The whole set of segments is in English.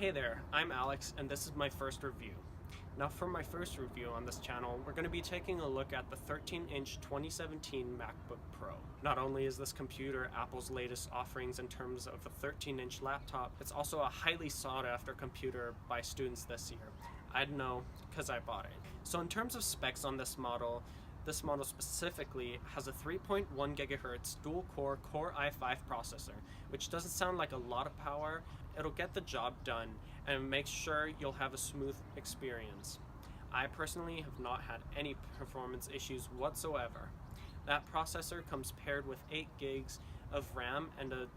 Hey there, I'm Alex and this is my first review. Now for my first review on this channel, we're going to be taking a look at the 13-inch 2017 MacBook Pro. Not only is this computer Apple's latest offerings in terms of a 13-inch laptop, it's also a highly sought-after computer by students this year. I'd know because I bought it. So in terms of specs on this model specifically has a 3.1 GHz dual-core Core i5 processor, which doesn't sound like a lot of power. It'll get the job done and make sure you'll have a smooth experience. I personally have not had any performance issues whatsoever. That processor comes paired with 8 gigs of RAM and a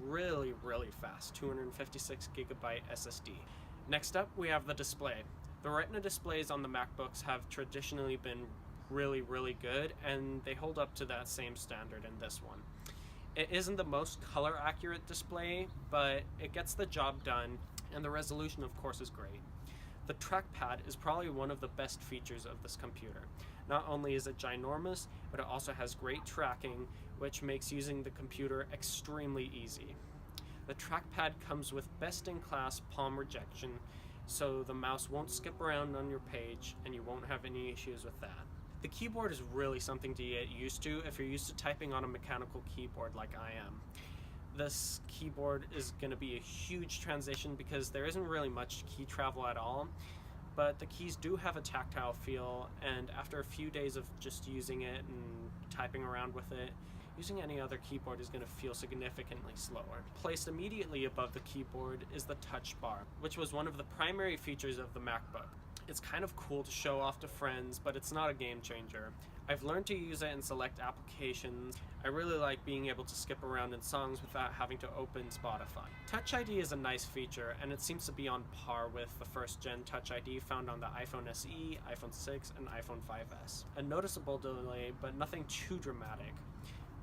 really fast 256 GB SSD. Next up, we have the display. The Retina displays on the MacBooks have traditionally been really good, and they hold up to that same standard in this one. It isn't the most color accurate display, but it gets the job done, and the resolution of course is great. The trackpad is probably one of the best features of this computer. Not only is it ginormous, but it also has great tracking, which makes using the computer extremely easy. The trackpad comes with best-in-class palm rejection, so the mouse won't skip around on your page and you won't have any issues with that. The keyboard is really something to get used to if you're used to typing on a mechanical keyboard like I am. This keyboard is going to be a huge transition because there isn't really much key travel at all, but the keys do have a tactile feel, and after a few days of just using it and typing around with it, using any other keyboard is going to feel significantly slower. Placed immediately above the keyboard is the touch bar, which was one of the primary features of the MacBook. It's kind of cool to show off to friends, but it's not a game changer. I've learned to use it in select applications. I really like being able to skip around in songs without having to open Spotify. Touch ID is a nice feature, and it seems to be on par with the first-gen Touch ID found on the iPhone SE, iPhone 6, and iPhone 5S. A noticeable delay, but nothing too dramatic.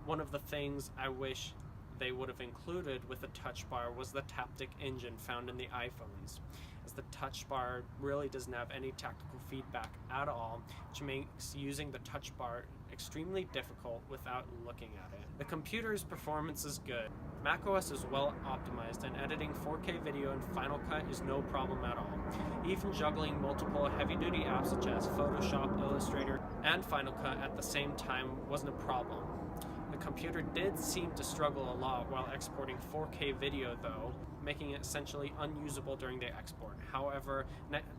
One of the things I wish they would have included with the touch bar was the taptic engine found in the iPhones, as the touch bar really doesn't have any tactical feedback at all, which makes using the touch bar extremely difficult without looking at it. The computer's performance is good. macOS is well optimized, and editing 4K video in Final Cut is no problem at all. Even juggling multiple heavy-duty apps such as Photoshop, Illustrator, and Final Cut at the same time wasn't a problem. The computer did seem to struggle a lot while exporting 4K video though, making it essentially unusable during the export. However,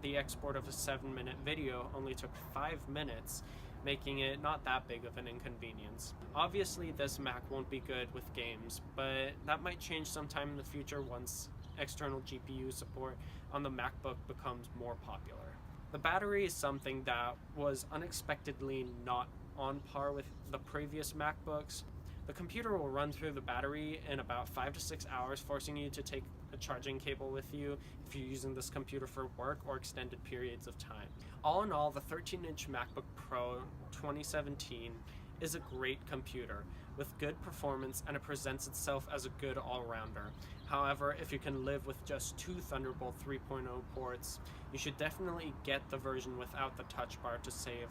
the export of a 7-minute video only took 5 minutes, making it not that big of an inconvenience. Obviously this Mac won't be good with games, but that might change sometime in the future once external GPU support on the MacBook becomes more popular. The battery is something that was unexpectedly not on par with the previous MacBooks. The computer will run through the battery in about 5 to 6 hours, forcing you to take a charging cable with you if you're using this computer for work or extended periods of time. All in all, the 13-inch MacBook Pro 2017 is a great computer with good performance, and it presents itself as a good all-rounder. However, if you can live with just 2 Thunderbolt 3.0 ports, you should definitely get the version without the touch bar to save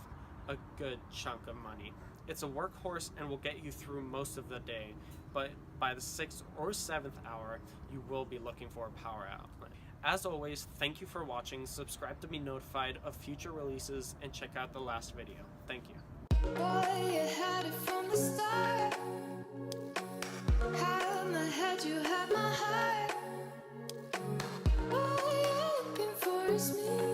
a good chunk of money. It's a workhorse and will get you through most of the day, but by the 6th or 7th hour, you will be looking for a power outlet. As always, thank you for watching, subscribe to be notified of future releases, and check out the last video. Thank you. Boy, you had it from the start. Had my head, you had my heart. All you're looking for is me.